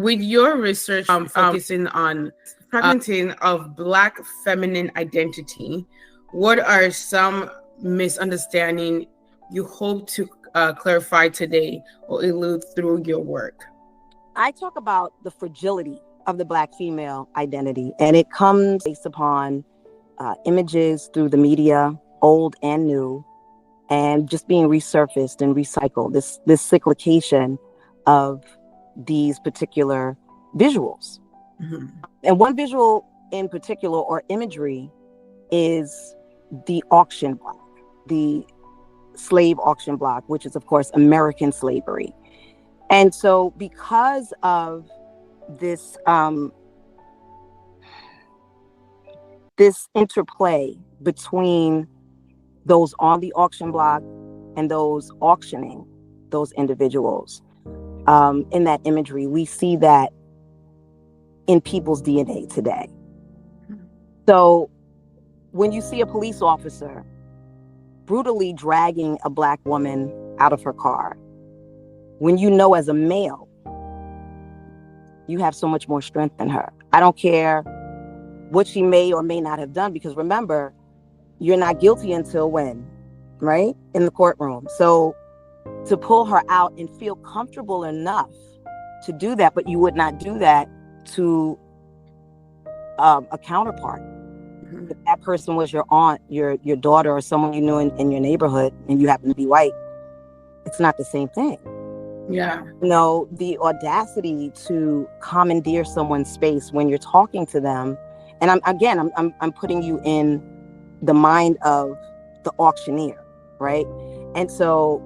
With your research focusing on fragmenting of Black feminine identity, what are some misunderstandings you hope to clarify today or elude through your work? I talk about the fragility of the Black female identity, and it comes based upon images through the media, old and new, and just being resurfaced and recycled. This cyclication of these particular visuals. Mm-hmm. And one visual in particular, or imagery, is the auction block, the slave auction block, which is, of course, American slavery. And so because of this, this interplay between those on the auction block and those auctioning those individuals, in that imagery, we see that in people's DNA today. So when you see a police officer brutally dragging a Black woman out of her car, when you know as a male, you have so much more strength than her. I don't care what she may or may not have done, because remember, you're not guilty until when, right? In the courtroom. So to pull her out and feel comfortable enough to do that, but you would not do that to a counterpart. Mm-hmm. If that person was your aunt, your daughter, or someone you knew in your neighborhood, and you happen to be white, it's not the same thing. Yeah. You know, the audacity to commandeer someone's space when you're talking to them. And I'm putting you in the mind of the auctioneer, right? And so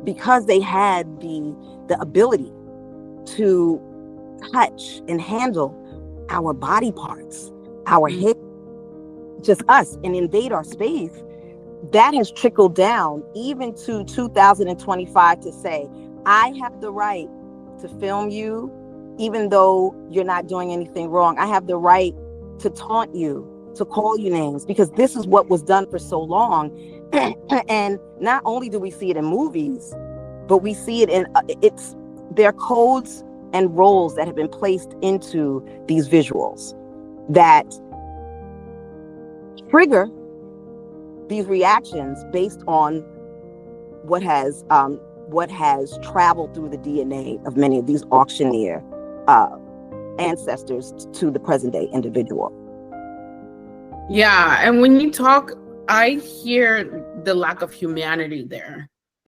because they had the ability to touch and handle our body parts, our head, just us, and invade our space, that has trickled down even to 2025 to say, I have the right to film you, even though you're not doing anything wrong. I have the right to taunt you, to call you names, because this is what was done for so long. And not only do we see it in movies, but we see it in there are codes and roles that have been placed into these visuals that trigger these reactions based on what has traveled through the DNA of many of these auctioneer ancestors to the present day individual. Yeah, and when you talk, I hear the lack of humanity there.